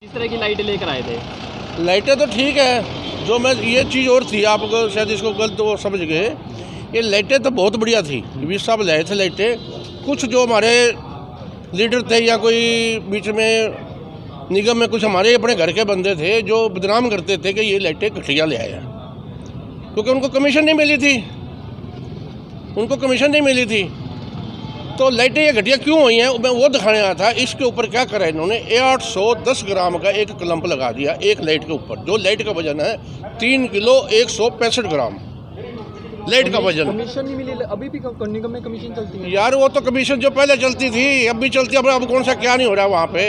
किस तरह की लाइटें लेकर आए थे? लाइटें तो ठीक है, जो मैं ये चीज़ और थी, आप शायद इसको गलत वो समझ गए। ये लाइटें तो बहुत बढ़िया थी, वी साहब लाए थे लाइटें। कुछ जो हमारे लीडर थे या कोई बीच में निगम में कुछ हमारे अपने घर के बंदे थे जो बदनाम करते थे कि ये लाइटें घटिया ले आए हैं, क्योंकि उनको कमीशन नहीं मिली थी, उनको कमीशन नहीं मिली थी। तो लाइटें ये घटिया क्यों हुई हैं, मैं वो दिखाने आया था। इसके ऊपर क्या करा इन्होंने, 810 ग्राम का एक क्लम्प लगा दिया एक लाइट के ऊपर, जो लाइट का वजन है 3 किलो 165 ग्राम लाइट का वजन। कमीशन नहीं मिली, अभी भी निगम में कमीशन चलती है यार वो तो कमीशन जो पहले चलती थी अब भी चलती है। अब कौन सा क्या नहीं हो रहा वहाँ पे।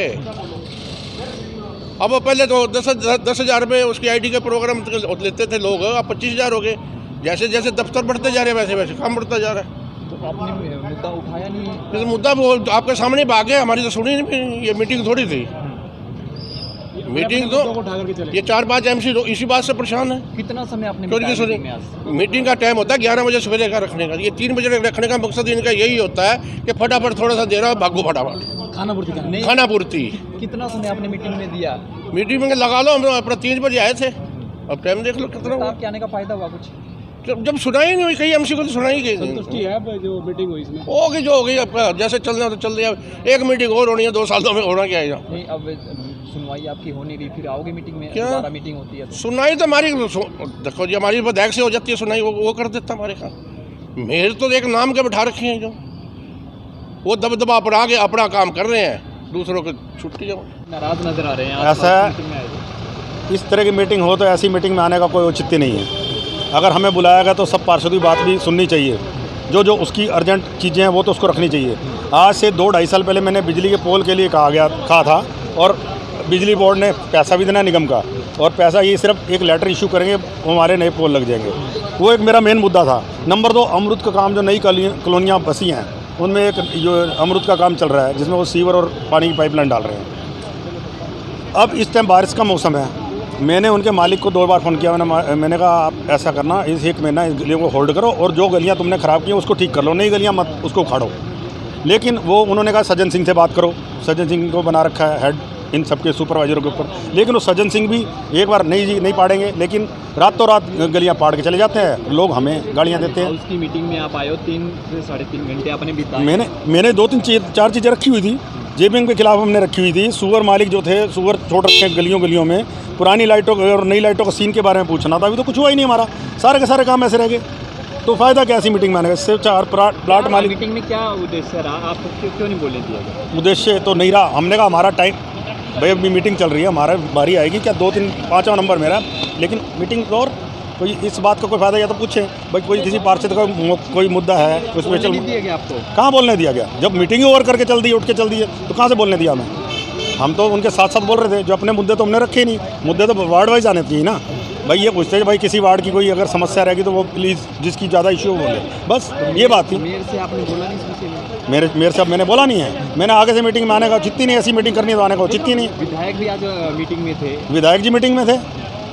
अब वो पहले तो 10,000 रुपये उसकी आईडी के प्रोग्राम लेते थे लोग, अब 25,000 हो गए। जैसे जैसे दफ्तर बढ़ते जा रहे हैं वैसे वैसे काम बढ़ता जा रहा है। तो आपने मुद्दा उठाया नहीं? जैसे मुद्दा वो आपके सामने भागे, हमारी तो सुनी नहीं, ये मीटिंग थोड़ी थी। मीटिंग तो ये 4-5 MC इसी बात से परेशान है। कितना समय आपने सुनी, मीटिंग का टाइम होता है 11 बजे सवेरे का रखने का, ये 3 बजे रखने का मकसद इनका यही होता है कि फटाफट थोड़ा सा दे रहा है, भागो फटाफट खाना पूर्ति। कितना समय आपने मीटिंग में दिया? मीटिंग में लगा लो, हम अपना 3 बजे आए थे, अब टाइम देख लो कितना हुआ। आपके आने का फायदा हुआ कुछ? जब सुनाई नहीं हुई, कहीं MC को तो सुनाई गई। संतुष्टि है जो मीटिंग हुई इसमें? होगी जो हो गई, आपका जैसे चलना तो चल रहा है। एक मीटिंग और होनी है 2 सालों में, होना क्या है। नहीं, अब सुनवाई आपकी हो नहीं रही, फिर आओगे मीटिंग में? क्या दोबारा मीटिंग होती है तो? सुनाई तो हमारी देखो जी, हमारी विधायक से हो जाती है सुनाई, वो कर देता हमारे काम। मेरे तो एक नाम के बैठा रखे हैं जो वो दबदबा पर आगे अपना काम कर रहे हैं, दूसरों को छुट्टी। नाराज नजर आ रहे हैं ऐसा इस तरह की मीटिंग हो तो ऐसी मीटिंग में आने का कोई औचित्य नहीं है। अगर हमें बुलाया गया तो सब पार्षद की बात भी सुननी चाहिए, जो उसकी अर्जेंट चीज़ें हैं वो तो उसको रखनी चाहिए। आज से 2-2.5 साल पहले मैंने बिजली के पोल के लिए कहा था, और बिजली बोर्ड ने पैसा भी देना निगम का, और पैसा ये सिर्फ एक लेटर इशू करेंगे, हमारे नए पोल लग जाएंगे। वो एक मेरा मेन मुद्दा था। नंबर 2, अमृत का काम, जो नई कॉलोनियाँ बसी हैं उनमें एक जो अमृत का काम चल रहा है, जिसमें वो सीवर और पानी की पाइपलाइन डाल रहे हैं। अब इस टाइम बारिश का मौसम है, मैंने उनके मालिक को 2 बार फ़ोन किया। मैंने कहा आप ऐसा करना, इस 1 महीना इस गलियों को होल्ड करो, और जो गलियां तुमने ख़राब की उसको ठीक कर लो, नई गलियां मत उसको उखाड़ो। लेकिन वो उन्होंने कहा सज्जन सिंह से बात करो। सज्जन सिंह को बना रखा है हेड इन सबके सुपरवाइजरों के ऊपर, लेकिन वो सज्जन सिंह भी एक बार नहीं पाड़ेंगे, लेकिन रातों रात गलियाँ पाड़ के चले जाते हैं, लोग हमें गालियाँ देते हैं। उसकी मीटिंग में आप आए हो, 3 से 3.5 घंटे आपने बिताए। मैंने 2-3-4 चीज़ें रखी हुई थी, जेबिंग के खिलाफ हमने रखी हुई थी। सुअर मालिक जो थे, सुअर छोड़ रखे हैं गलियों में, पुरानी लाइटों और नई लाइटों का सीन के बारे में पूछना था। अभी तो कुछ हुआ ही नहीं हमारा, सारे के सारे काम ऐसे रह गए। तो फ़ायदा क्या ऐसी मीटिंग में आने का? सिर्फ 4 प्लाट मालिक। मीटिंग में क्या उद्देश्य रहा, आपको क्यों नहीं बोलने दिया गया? उद्देश्य तो नहीं रहा, हमने कहा हमारा टाइम भाई, अभी मीटिंग चल रही है, हमारा बारी आएगी क्या, 2-3-5वां नंबर मेरा, लेकिन मीटिंग और कोई इस बात का कोई फ़ायदा या तो पूछे भाई, कोई किसी पार्षद का कोई मुद्दा है उस पर चल दिया गया आपको? कहाँ बोलने दिया गया? जब मीटिंग ओवर करके चल दी, उठ के चल दी है, तो कहाँ से बोलने दिया हमें? हम तो उनके साथ साथ बोल रहे थे, जो अपने मुद्दे तो हमने रखे ही नहीं। मुद्दे तो वार्ड वाइज आने चाहिए ना भाई। ये पूछते हैं भाई किसी वार्ड की कोई अगर समस्या रहेगी तो वो प्लीज़ जिसकी ज़्यादा इशू हो बोले, बस ये बात थी। मेरे से आपने बोला नहीं इस विषय में? मेरे से अब मैंने बोला नहीं है। मैंने आगे से मीटिंग में आने का चित्ती नहीं, ऐसी मीटिंग करनी है तो आने का चित्ती नहीं। विधायक भी आज मीटिंग में थे? विधायक जी मीटिंग में थे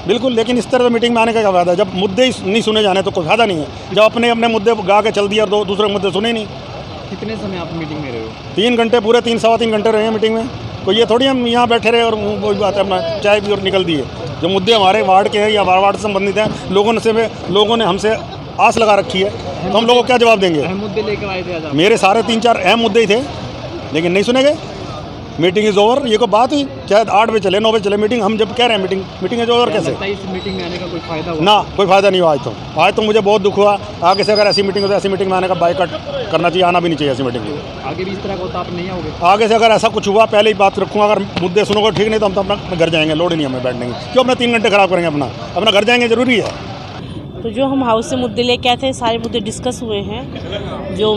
बिल्कुल, लेकिन इस तरह मीटिंग में आने का क्या फ़ायदा? जब मुद्दे नहीं सुने जाने तो कोई फ़ायदा नहीं है। जब अपने मुद्दे गा के चल दिया और दूसरे मुद्दे सुने नहीं। कितने समय आप मीटिंग में रहे हो? 3 घंटे पूरे, 3-3.25 घंटे रहे हैं मीटिंग में। कोई ये थोड़ी हम यहाँ बैठे रहे और वही बात है अपना चाय पी और निकल दिए। जो मुद्दे हमारे वार्ड के हैं या वार्ड से संबंधित हैं, लोगों ने हमसे आस लगा रखी है, तो हम लोगों को क्या जवाब देंगे? अहम मुद्दे लेकर आए थे आज? मेरे सारे 3-4 अहम मुद्दे ही थे, लेकिन नहीं सुने गए। मीटिंग इज़ ओवर, ये कोई बात हुई? चाहे 8 बजे चले 9 बजे चले मीटिंग, हम जब कह रहे हैं मीटिंग इज़ ओवर कैसे? इस मीटिंग में आने का कोई फायदा हुआ? ना, कोई फ़ायदा नहीं हुआ आज तो मुझे बहुत दुख हुआ। आगे से अगर ऐसी मीटिंग हो तो ऐसी मीटिंग में आने का बाइकआउट करना चाहिए, आना भी नहीं चाहिए ऐसी मीटिंग में। आगे भी इस तरह का होता आप नहीं आओगे? आगे से अगर ऐसा कुछ हुआ पहले ही बात रखूँगा, अगर मुद्दे सुनोगे ठीक, नहीं तो हम तो अपना घर जाएंगे, लोड ही नहीं हमें बैठने की। क्यों अपना 3 घंटे ख़राब करेंगे? अपना घर जाएंगे, ज़रूरी है। तो जो हम हाउस से मुद्दे लेके आए थे, सारे मुद्दे डिस्कस हुए हैं।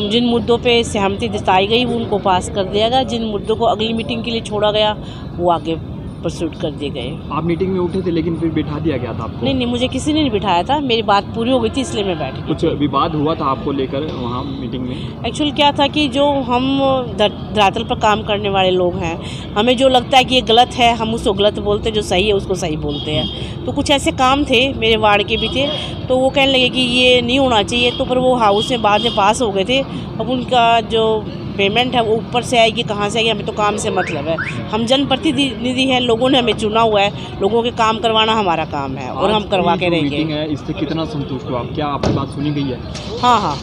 जिन मुद्दों पे सहमति जताई गई वो उनको पास कर दिया गया, जिन मुद्दों को अगली मीटिंग के लिए छोड़ा गया वो आगे परसूट कर दिए गए। आप मीटिंग में उठे थे लेकिन फिर बिठा दिया गया था आपको? नहीं, मुझे किसी ने नहीं बिठाया था, मेरी बात पूरी हो गई थी इसलिए मैं बैठी। कुछ विवाद हुआ था आपको लेकर वहाँ मीटिंग में? एक्चुअल क्या था कि जो हम धरातल पर काम करने वाले लोग हैं, हमें जो लगता है कि ये गलत है हम उसको गलत बोलते हैं, जो सही है उसको सही बोलते हैं। तो कुछ ऐसे काम थे, मेरे वार्ड के भी थे, तो वो कहने लगे कि ये नहीं होना चाहिए, तो फिर वो हाउस में बाद में पास हो गए थे। अब उनका जो पेमेंट है वो ऊपर से आएगी, कहाँ से आएगी, हमें तो काम से मतलब है। हम जनप्रतिनिधि हैं, लोगों ने हमें चुना हुआ है, लोगों के काम करवाना हमारा काम है और हम करवा के रहेंगे। मीटिंग है, इससे कितना संतुष्ट हो आप? क्या आपकी बात सुनी गई है? हाँ,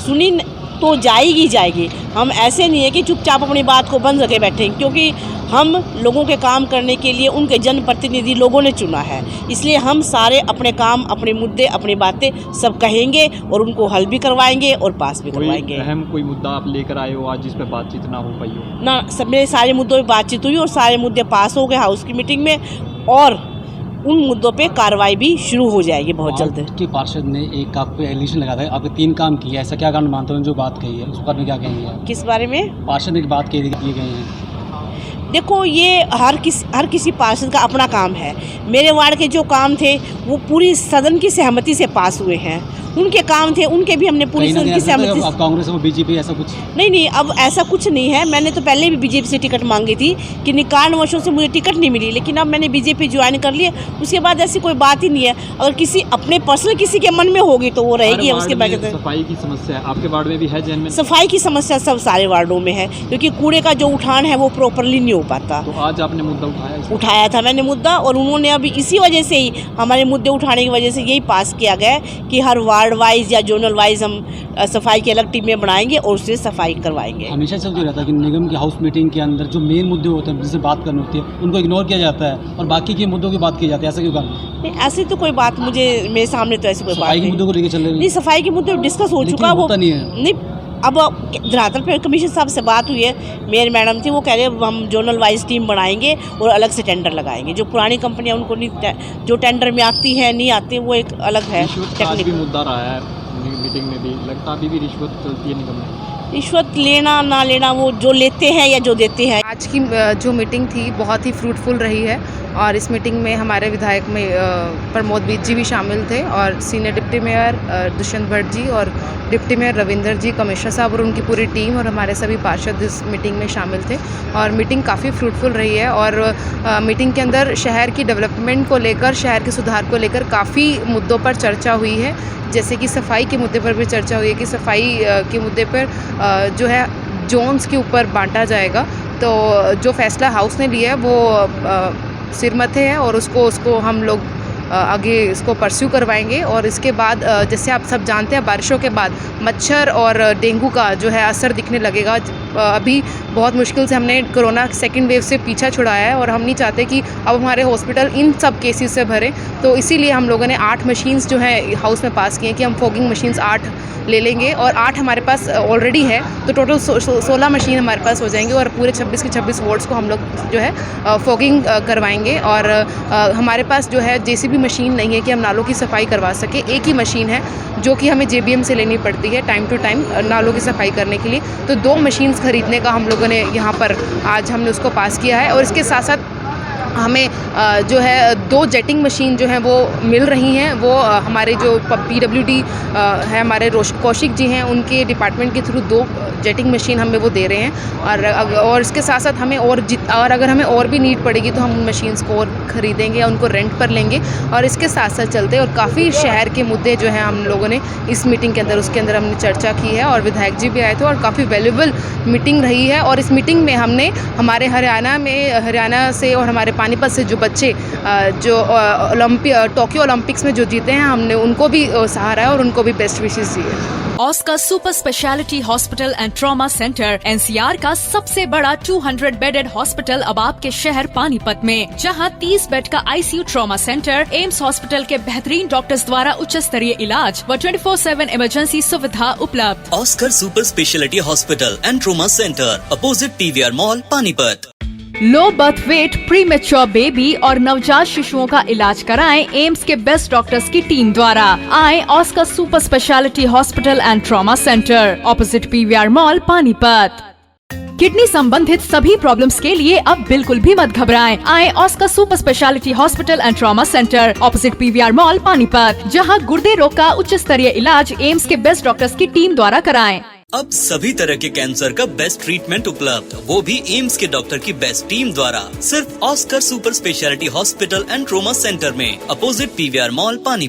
सुनी तो जाएगी। हम ऐसे नहीं है कि चुपचाप अपनी बात को बंद करके बैठेंगे, क्योंकि हम लोगों के काम करने के लिए उनके जनप्रतिनिधि लोगों ने चुना है। इसलिए हम सारे अपने काम, अपने मुद्दे, अपनी बातें सब कहेंगे और उनको हल भी करवाएंगे और पास भी करवाएंगे। अहम कोई मुद्दा आप लेकर आए हो आज जिस पे बातचीत ना हो पाई हो? ना, सब मेरे सारे मुद्दों पे बातचीत हुई और सारे मुद्दे पास हो गए हाउस की मीटिंग में, और उन मुद्दों पे कार्रवाई भी शुरू हो जाएगी बहुत जल्द। आपके पार्षद ने एक आप पे एलिगेशन लगाया है, आपने 3 काम किया, ऐसा क्या कारण मानते हो? जो बात कही है उस पर में क्या कहेंगे आप? किस बारे में? पार्षद ने एक बात किए गए हैं। देखो, ये हर किसी पार्षद का अपना काम है। मेरे वार्ड के जो काम थे वो पूरी सदन की सहमति से पास हुए हैं। उनके काम थे, उनके भी हमने पूरी सदन की सहमति से। कांग्रेस और बीजेपी ऐसा कुछ नहीं, अब ऐसा कुछ नहीं है। मैंने तो पहले भी बीजेपी से टिकट मांगी थी कि कारणवशों से मुझे टिकट नहीं मिली, लेकिन अब मैंने बीजेपी ज्वाइन कर लिया। उसके बाद ऐसी कोई बात ही नहीं है। अगर किसी अपने पर्सनल किसी के मन में होगी तो वो रहेगी। उसके बाद सफाई की समस्या है आपके वार्ड में भी है? जैन में सफाई की समस्या सब सारे वार्डों में है, क्योंकि कूड़े का जो उठान है वो प्रॉपरली नहीं हो पाता। तो आज आपने मुद्दा उठाया था मैंने मुद्दा, और उन्होंने अभी इसी वजह से ही, हमारे मुद्दे उठाने की वजह से यही पास किया गया कि हर वार्ड वाइज या जोनल वाइज हम सफाई की अलग टीमें बनाएंगे और उससे सफाई करवाएंगे। हमेशा चलते रहता है कि निगम की हाउस मीटिंग के अंदर जो मेन मुद्दे होते हैं जिससे बात करनी होती है उनको इग्नोर किया जाता है और बाकी के मुद्दों की बात की जाती है, ऐसा क्यों काम? नहीं, ऐसी तो कोई बात मेरे सामने तो ऐसी कोई बात नहीं। मुद्दों को लेकर चल रहे नहीं, सफाई के मुद्दे डिस्कस हो चुका, वो नहीं। अब धरातल पे कमिश्नर साहब से बात हुई है, मेयर मैडम थी, वो कह रहे हैं हम जोनल वाइज टीम बनाएंगे और अलग से टेंडर लगाएंगे। जो पुरानी कंपनियां उनको नहीं, जो टेंडर में आती है नहीं आती, वो एक अलग है। आज भी मुद्दा रहा है मीटिंग में भी, लगता अभी भी रिश्वत चलती है निगम में। रिश्वत लेना ना लेना वो जो लेते हैं या जो देते हैं। आज की जो मीटिंग थी बहुत ही फ्रूटफुल रही है, और इस मीटिंग में हमारे विधायक में प्रमोद बीत जी भी शामिल थे, और senior deputy mayor Dushyant Bhatt ji और deputy mayor Ravinder ji, commissioner साहब और उनकी पूरी टीम और हमारे सभी पार्षद इस मीटिंग में शामिल थे। और मीटिंग काफ़ी फ्रूटफुल रही है, और मीटिंग के अंदर शहर की डेवलपमेंट को लेकर, शहर के सुधार को लेकर काफ़ी मुद्दों पर चर्चा हुई है। जैसे कि सफाई के मुद्दे पर भी चर्चा हुई है कि सफाई के मुद्दे पर जो है जोन्स के ऊपर बांटा जाएगा। तो जो फैसला हाउस ने लिया है वो सिरमथे है, और उसको हम लोग आगे इसको परस्यू करवाएंगे। और इसके बाद जैसे आप सब जानते हैं, बारिशों के बाद मच्छर और डेंगू का जो है असर दिखने लगेगा। अभी बहुत मुश्किल से हमने कोरोना सेकंड वेव से पीछा छुड़ाया है, और हम नहीं चाहते कि अब हमारे हॉस्पिटल इन सब केसेस से भरें। तो इसीलिए हम लोगों ने 8 मशीन्स जो है हाउस में पास किए हैं कि हम फॉगिंग मशीन्स 8 ले लेंगे, और 8 हमारे पास ऑलरेडी है, तो टोटल 16 मशीन हमारे पास हो जाएंगे, और पूरे 26 के 26 वार्ड्स को हम लोग जो है फॉगिंग करवाएंगे। और हमारे पास जो है जेसीबी मशीन नहीं है कि हम नालों की सफाई करवा सके। एक ही मशीन है जो कि हमें जेबीएम से लेनी पड़ती है टाइम टू टाइम नालों की सफाई करने के लिए। तो 2 मशीन्स खरीदने का हम लोगों ने यहाँ पर आज हमने उसको पास किया है। और इसके साथ साथ हमें जो है 2 जेटिंग मशीन जो हैं वो मिल रही हैं। वो हमारे जो पीडब्ल्यूडी है, हमारे कौशिक जी हैं, उनके डिपार्टमेंट के थ्रू 2 जेटिंग मशीन हमें वो दे रहे हैं। और इसके साथ साथ हमें और अगर हमें और भी नीड पड़ेगी तो हम उन मशीन्स को और ख़रीदेंगे या उनको रेंट पर लेंगे। और इसके साथ साथ चलते और काफ़ी शहर के मुद्दे जो हैं हम लोगों ने इस मीटिंग के अंदर उसके अंदर हमने चर्चा की है, और विधायक जी भी आए थे, और काफ़ी वैल्यूबल मीटिंग रही है। और इस मीटिंग में हमने हमारे हरियाणा से और हमारे पानीपत से जो बच्चे जो टोक्यो ओलंपिक्स में जो जीते हैं, हमने उनको भी सहारा है और उनको भी बेस्ट विशेस दी है। Oscar super speciality hospital and trauma centre NCR का सबसे बड़ा 200 बेडेड हॉस्पिटल अब आपके शहर पानीपत में, जहां 30 बेड का ICU trauma centre, AIIMS hospital के बेहतरीन डॉक्टर्स द्वारा उच्च स्तरीय इलाज व 24/7 इमरजेंसी सुविधा उपलब्ध। Oscar super speciality hospital and trauma centre, opposite PVR mall, Panipat. Low birth weight, premature baby और नवजात शिशुओं का इलाज कराएं एम्स के बेस्ट डॉक्टर्स की टीम द्वारा। आए Oscar super speciality hospital and trauma centre, opposite PVR mall, Panipat. Kidney संबंधित सभी प्रॉब्लम्स के लिए अब बिल्कुल भी मत घबराएं। आए Oscar super speciality hospital and trauma centre, opposite PVR mall, Panipat, जहां गुर्दे रोग का उच्च स्तरीय इलाज एम्स के बेस्ट डॉक्टर्स की टीम द्वारा कराएं। अब सभी तरह के कैंसर का बेस्ट ट्रीटमेंट उपलब्ध, वो भी एम्स के डॉक्टर की बेस्ट टीम द्वारा, सिर्फ Oscar super speciality hospital and trauma centre में, अपोजिट पीवीआर मॉल, पानी।